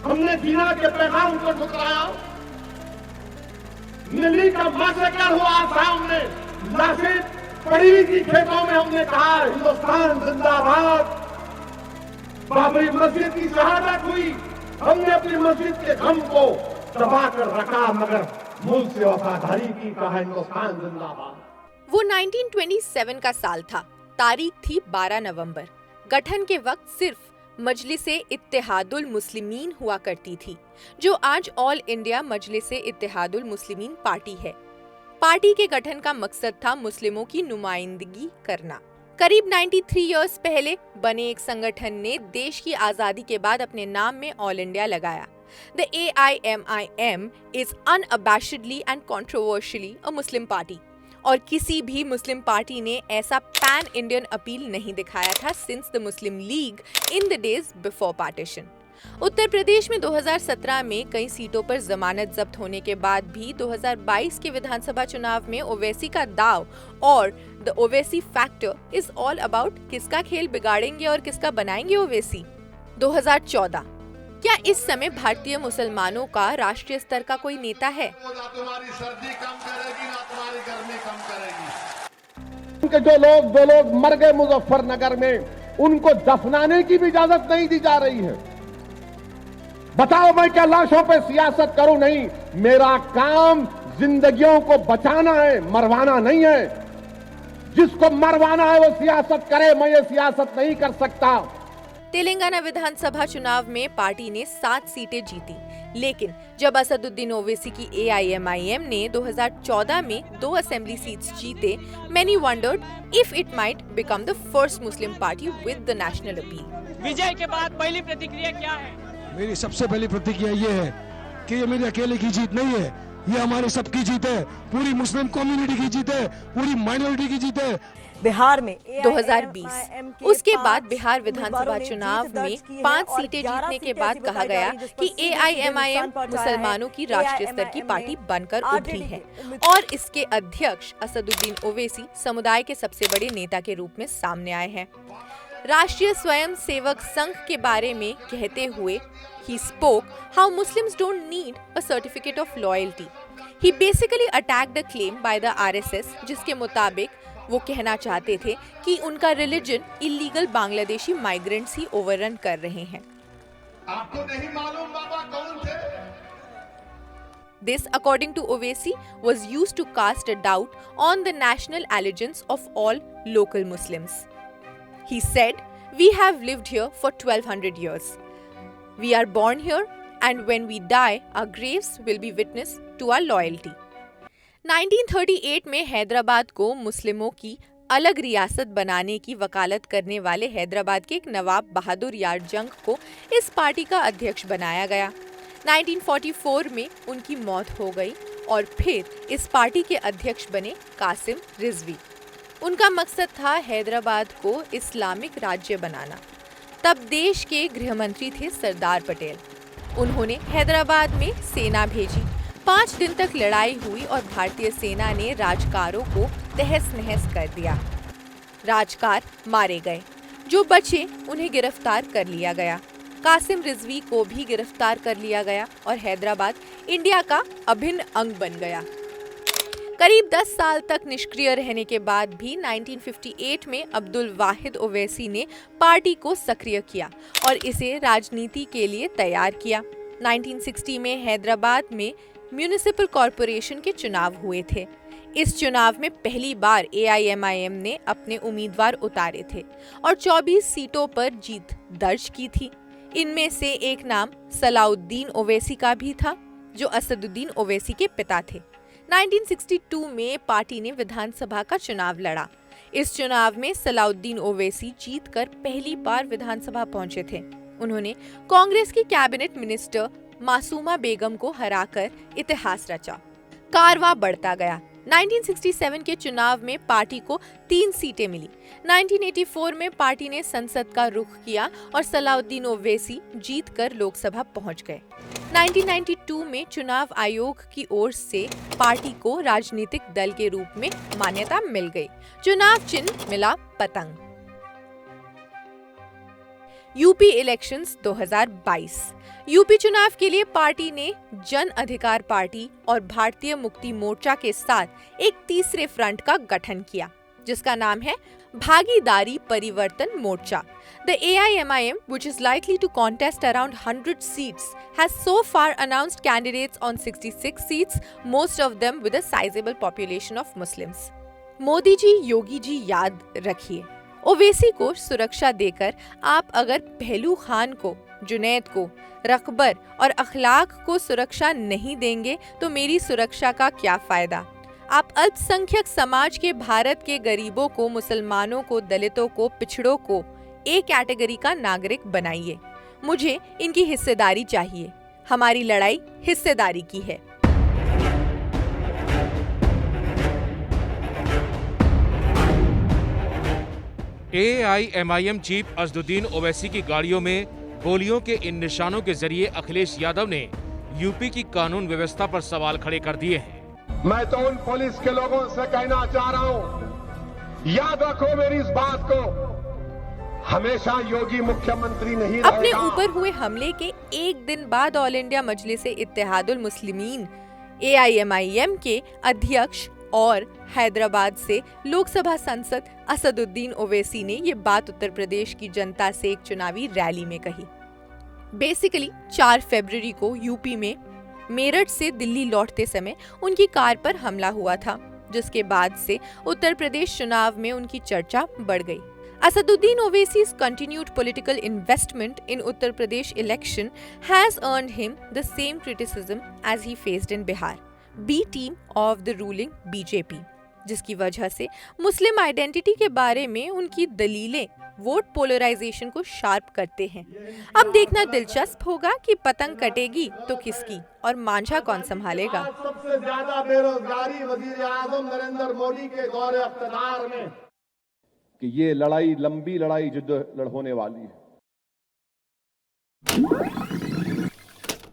हमने जीना के पैगाम को ठुकराया। दिल्ली का मैसेकर हुआ आसाम में, लाशें पड़ी हुई थी खेतों में, हमने कहा हिंदुस्तान जिंदाबाद। बाबरी मस्जिद की शहादत हुई, हमने अपनी मस्जिद के गम को दबा कर रखा, मगर मुल्क से वफादारी की, कहा हिंदुस्तान जिंदाबाद। वो 1927 का साल था। तारीख थी 12 नवंबर। गठन के वक्त सिर्फ मजलिसे इत्तेहादुल मुस्लिमीन हुआ करती थी, जो आज all India Majlise Ittehadul Muslimeen party है। पार्टी के गठन का मकसद था मुस्लिमों की नुमाइंदगी करना। करीब 93 इयर्स पहले बने एक संगठन ने देश की आजादी के बाद अपने नाम में ऑल इंडिया लगाया। The AIMIM is unabashedly and controversially a Muslim party. और किसी भी मुस्लिम पार्टी ने ऐसा पैन इंडियन अपील नहीं दिखाया था since the Muslim League in the days before partition. Uttar Pradesh में 2017 में कई सीटों पर जमानत जब्त होने के बाद भी 2022 के विधानसभा चुनाव में ओवैसी का दाव और the Owaisi factor is all about किसका खेल बिगाड़ेंगे और किसका बनाएंगे ओवैसी। 2014 क्या इस समय भारतीय मुसलमानों का राष्ट्रीय स्तर का कोई नेता है? तुम्हारी सर्दी कम करेगी ना तुम्हारी गर्मी कम करेगी। उनके जो लोग मर गए मुजफ्फरनगर में, उनको दफनाने की भी इजाजत नहीं दी जा रही है। बताओ मैं क्या लाशों पे सियासत करूं? नहीं, मेरा काम जिंदगियों को बचाना है, मरवाना नहीं है। जिसको मरवाना है वो सियासत करे, मैं ये सियासत नहीं कर सकता। तेलंगाना विधानसभा चुनाव में पार्टी ने 7 सीटें जीती, लेकिन जब असदुद्दीन ओवैसी की AIMIM ने 2014 में 2 असेंबली सीट्स जीते, many wondered if it might become the first Muslim party with the national appeal। विजय के बाद पहली प्रतिक्रिया क्या है? मेरी सबसे पहली प्रतिक्रिया ये है कि ये मेरी अकेले की जीत नहीं है, ये हमारी सबकी जीत है, पूरी मुस्लिम कम्युनिटी की जीत है, पूरी माइनॉरिटी की जीत है। बिहार में 2020 उसके बाद बिहार विधानसभा चुनाव में 5 सीटें जीतने के बाद कहा गया कि AIMIM मुसलमानों की राष्ट्रीय स्तर की पार्टी बनकर उभरी है और इसके अध्यक्ष असदुद्दीन ओवैसी समुदाय के सबसे बड़े नेता के रूप में सामने आए हैं। राष्ट्रीय स्वयं सेवक संघ के बारे में कहते हुए he spoke how Muslims don't need a certificate of loyalty। He basically attacked the claim by the RSS, जिसके मुताबिक वो कहना चाहते थे कि उनका रिलीजन इलीगल बांग्लादेशी माइग्रेंट्स ही ओवररन कर रहे हैं। आपको नहीं मालूम बाबा कौन थे? This, according to Owaisi, was used to cast a doubt on the national allegiance of all local Muslims. He said, "We have lived here for 1200 years. We are born here, and when we die, our graves will be witness to our loyalty." 1938 में हैदराबाद को मुस्लिमों की अलग रियासत बनाने की वकालत करने वाले हैदराबाद के एक नवाब बहादुर यार जंग को इस पार्टी का अध्यक्ष बनाया गया। 1944 में उनकी मौत हो गई और फिर इस पार्टी के अध्यक्ष बने कासिम रिजवी। उनका मकसद था हैदराबाद को इस्लामिक राज्य बनाना। तब देश के गृह मंत्री थे सरदार पटेल। उन्होंने हैदराबाद में सेना भेजी। 5 दिन तक लड़ाई हुई और भारतीय सेना ने राजकारों को तहस नहस कर दिया। राजकार मारे गए, जो बचे उन्हें गिरफ्तार कर लिया गया। कासिम रिजवी को भी गिरफ्तार कर लिया गया और हैदराबाद इंडिया का अभिन्न अंग बन गया। करीब 10 साल तक निष्क्रिय रहने के बाद भी 1958 में अब्दुल वाहिद ओवैसी ने पार्टी को सक्रिय किया और इसे राजनीति के लिए तैयार किया। 1960 में हैदराबाद में म्यूनिसिपल कॉरपोरेशन के चुनाव हुए थे। इस चुनाव में पहली बार AIMIM ने अपने उम्मीदवार उतारे थे और 24 सीटों पर जीत दर्ज की थी। इनमें से एक नाम सलाउद्दीन ओवैसी का भी था, जो असदुद्दीन ओवैसी के पिता थे। 1962 में पार्टी ने विधानसभा का चुनाव लड़ा। इस चुनाव में सलाउद्दीन ओवैसी जीतकर पहली बार विधानसभा पहुंचे थे। उन्होंने कांग्रेस की कैबिनेट मिनिस्टर मासूमा बेगम को हराकर इतिहास रचा। कारवां बढ़ता गया। 1967 के चुनाव में पार्टी को 3 सीटें मिली। 1984 में पार्टी ने संसद का रुख किया और सलाउद्दीन ओवैसी जीतकर लोकसभा पहुंच गए। 1992 में चुनाव आयोग की ओर से पार्टी को राजनीतिक दल के रूप में मान्यता मिल गई। चुनाव चिन्ह मिला पतंग। UP elections 2022। यूपी चुनाव के लिए पार्टी ने जन अधिकार पार्टी और भारतीय मुक्ति मोर्चा के साथ एक तीसरे फ्रंट का गठन किया, जिसका नाम है भागीदारी परिवर्तन मोर्चा। The AIMIM, which is likely to contest around 100 seats, has so far announced candidates on 66 seats, most of them with a sizable population of Muslims. Modi ji, Yogi ji याद रखिए, ओवैसी को सुरक्षा देकर आप अगर पहलू खान को, जुनैद को, रकबर और अखलाक को सुरक्षा नहीं देंगे तो मेरी सुरक्षा का क्या फायदा। आप अल्पसंख्यक समाज के भारत के गरीबों को, मुसलमानों को, दलितों को, पिछड़ों को एक कैटेगरी का नागरिक बनाइए। मुझे इनकी हिस्सेदारी चाहिए। हमारी लड़ाई हिस्सेदारी की है। AIMIM चीफ असदुद्दीन ओवैसी की गाड़ियों में गोलियों के इन निशानों के जरिए अखिलेश यादव ने यूपी की कानून व्यवस्था पर सवाल खड़े कर दिए हैं। मैं तो उन पुलिस के लोगों से कहना चाह रहा हूं, याद रखो मेरी इस बात को, हमेशा योगी मुख्यमंत्री नहीं रहेगा। अपने ऊपर हुए हमले के एक दिन बाद ऑल इंडिया मजलिस इत्तेहादुल मुस्लिमीन AIMIM के अध्यक्ष और हैदराबाद से लोकसभा सांसद असदुद्दीन ओवैसी ने ये बात उत्तर प्रदेश की जनता से एक चुनावी रैली में कही। बेसिकली 4 फरवरी को यूपी में मेरठ से दिल्ली लौटते समय उनकी कार पर हमला हुआ था, जिसके बाद से उत्तर प्रदेश चुनाव में उनकी चर्चा बढ़ गई। Asaduddin Owaisi's continued political investment in Uttar Pradesh election has earned him the same criticism as he faced in Bihar, B team of the ruling BJP, जिसकी वजह से मुस्लिम आइडेंटिटी के बारे में उनकी दलीलें वोट पोलराइजेशन को शार्प करते हैं। अब देखना दिलचस्प होगा कि पतंग कटेगी तो किसकी और मांझा कौन संभालेगा। सबसे ज्यादा बेरोजगारी वजीर आजम नरेंद्र मोदी के दौरे इख्तियार में कि ये लड़ाई लंबी लड़ाई जुद्द होने वाली है।